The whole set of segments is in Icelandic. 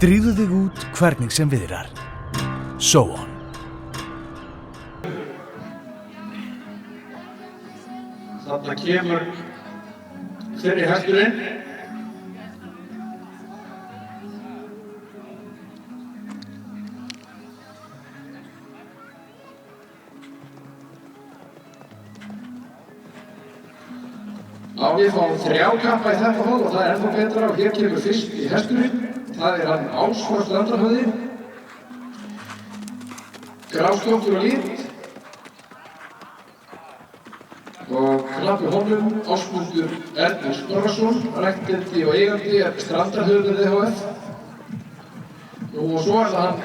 Drífðu þig út hvernig sem viðrar. So on. Þarna kemur þeirri hesturinn. Við fáum 3 kappa í þetta hól og það er ennþá betra og hér kemur fyrst í hesturinn. Það er hann Ásfjörð Strandarhöfði, gráskjóttur og lit og klappi honum Ásmundur Erni Snorrason, ræktandi og eigandi Strandarhöfði EHF. Og svo er það hann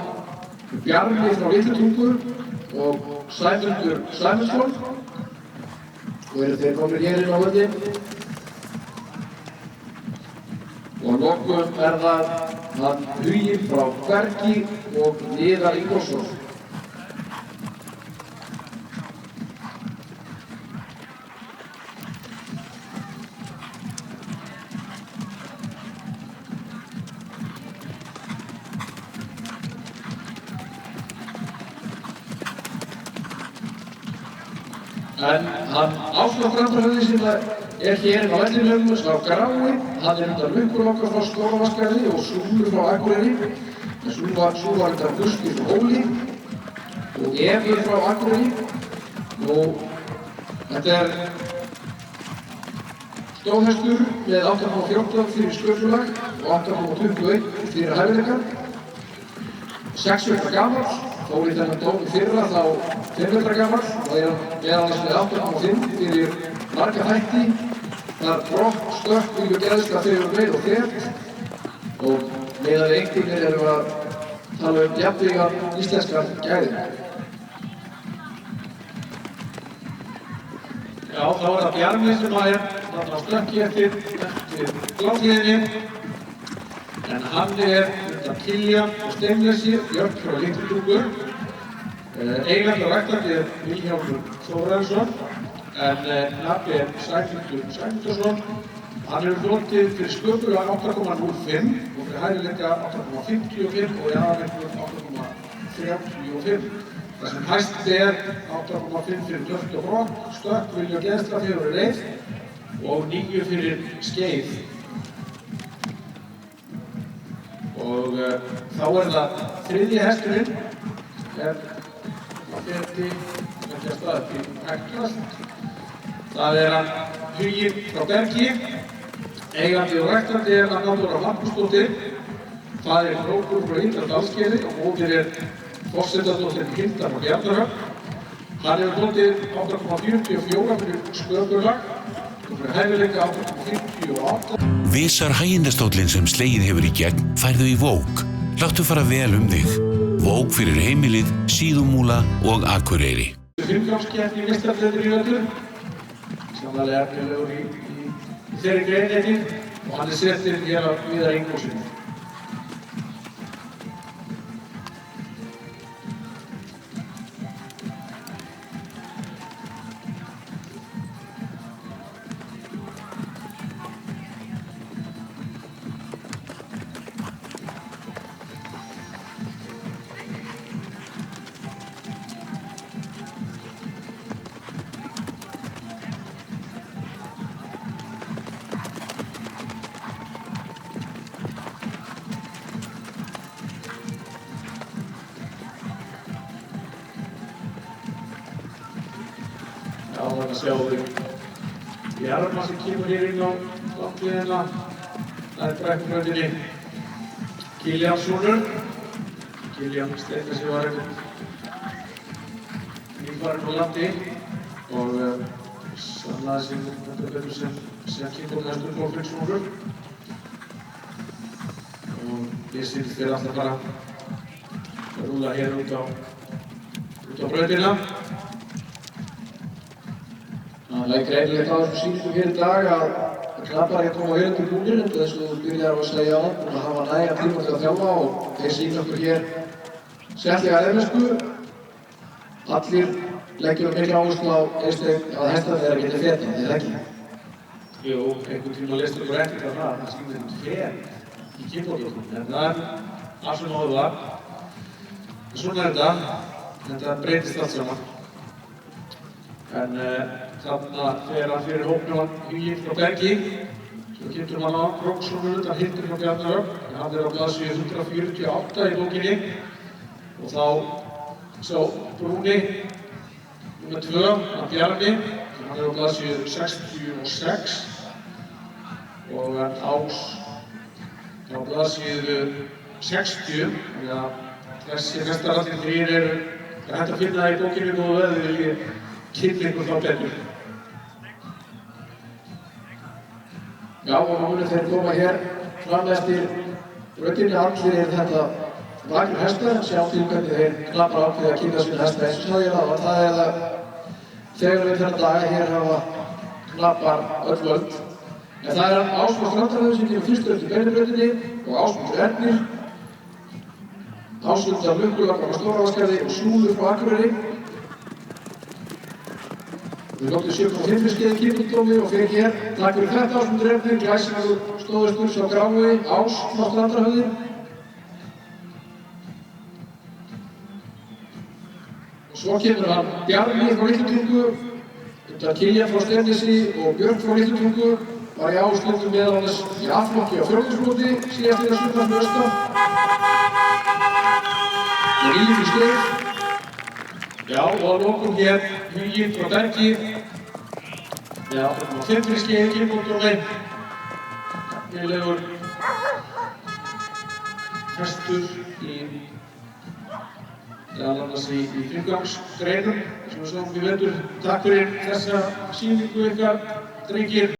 Bjarni frá Litlutungu og Sæmundur Sæmundsson og eru þeir komnir hér inn á völlinn. Og lokum er það hann Huginn frá Bergi og Viðar Ingólfsson. En hann Ásfjörð Strandarhöfði sem er hér inn á vellinum sá Grái, hann er undan Lukkur okkar frá Skólavaskarði og Súlur frá Akureyri. En sú var undan Buski frá Hóli og Efur frá Akureyri. Þetta er stóðhestur með 8,14 fyrir sköpulag og 8,21 fyrir hæfileika. 6 vetra gamall, fór í þennan dóm í fyrra þá 5 vetra gamall og er meðalans með 8,5 fyrir marga þætti. Þar brott, stökk, og geðsla þegar meir og þétt og meðan einhvernir erum við að tala jafnvígar íslenskar gæðir. Já, þá er það Bjarni sem er þarna á stökki eftir gláfliðinni. En hann er undan Kiljan og Steinleysi, Björn frá Litlutungu. Eigandi og ræktandi er Vilhjálmur Þórarinsson. En nafni er Sæmundur Sæmundsson. Hann hefur hlotið fyrir sköpulag 8,05 og fyrir hæfileika 8,55 og í aðalleikum 8,35. Það sem hæst er 8,5 fyrir döft og brott, stökk, vilja og geðsla fyrir reið og 9 fyrir skeið. Og þá er það þriðji hesturinn, ekki að staða til Hekklast. Það er hann Huginn frá Bergi, eigandi og ræktandi er hann Náttúra Magnúsdóttir. Það er Rókur frá Hildardalskeiði og móðir er forsetadóttir Hildar frá Bjarnarhöfn. Hann hefur hlotið 8,44 fyrir sköpulag og fyrir hæfileika 8,58. Visar hægindastóllinn sem slegið hefur í gegn færðu í Vóg. Láttu fara vel þig. Vóg fyrir heimilið, Síðumúla og Akureyri. Fimmgangskeppni í meistaraflokki í vetur. Sannarlega efnilegur í þeirri grein og hann er settur hér af Viðar Ingólfsson. Já, þannig að sjáum Bjarma sem kemur hér inn á langliðina. Það er brekkubrautinni Kiljanssonur. Kiljan Steinleysi var nýfarinn á landi og sannaði sig betur sem kynbóðhestur Þorfinssonur. Og ég sýndi þér alltaf bara að rúlla hér út á brautina. Það er greinilegt á þessum sýningum hér í dag að knappar koma hér til búnir eins og þú byrjar að segja á og að hafa nægan tíma til að þjálfa og þeir sýna okkur hér sérlega reynslu. Allir leggjum mikla áherslu á að hestarnir þeirra geti fetað, eða ekki? Jú, einhvern tíma leist okkur ekkert af það sýnir þetta fet í kynbóðlökunum, en það allt sem áður var. Svona þetta breytist allt saman. En þarna þegar hann fyrir hópnum hann Huginn frá Bergi, sem kynntur hann á Róksson utan Hildur frá Bjarnarögn. Hann á blaðsíðu 148 í bókinni og þá sá Brúni nr. 2, hann Bjarni, hann á blaðsíðu 66 og hann Ás á blaðsíðu 60. Þannig að þessi mestararnir þrír er hægt að finna í bókinni nú og þið viljið kynna ykkur þá betur. Já, og nú munu þeir koma hér fram eftir brautinni. Allir eru þetta vakir hestar, sjá til hvernig þeir knappa ákveði að kynna sína hesta. Eins og sagði ég áðan, það er að þegar við þennan daga hér hafa knappar öll völd. En það er Ásmundur Strandarhöfði sem kemur fyrstur eftir beinibrautinni og Ásmundur Ernir, Ásmundur Lukkulag á Stóravaskarði og Snúður frá Akureyri. Við lóttum 7,5 skeiði kynntúrdómi og fyrir hér takk fyrir þetta Ásmundur Ernir, glæsilegur stóðustur hjá Grái, Ás frá Strandarhöfði. Og svo kemur hann Bjarni frá Litlutungu, undan Kiljan frá Sternesi og Björn frá Litlutungu. Var í áslöndum meðal annars í A-flokki á fjórðungsmóti síðast í sumar með austan. Og 9 skeið. Já, og að lokum hér Huginn frá Bergi. Já, og 5 skeið kynntúrdómi. Efnilegur hestur meðal annars í fyrrgangsgreinum sem við sáum í vetur. Takk fyrir þessa sýningu ykkar, drengir.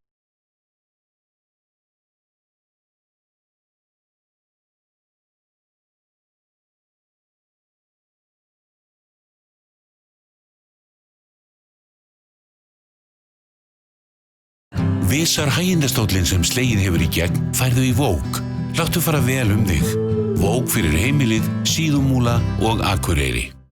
Visar hægindastóllinn sem slegið hefur í gegn færðu í Vók. Láttu fara vel þig. Vók fyrir heimilið, Síðumúla og Akureyri.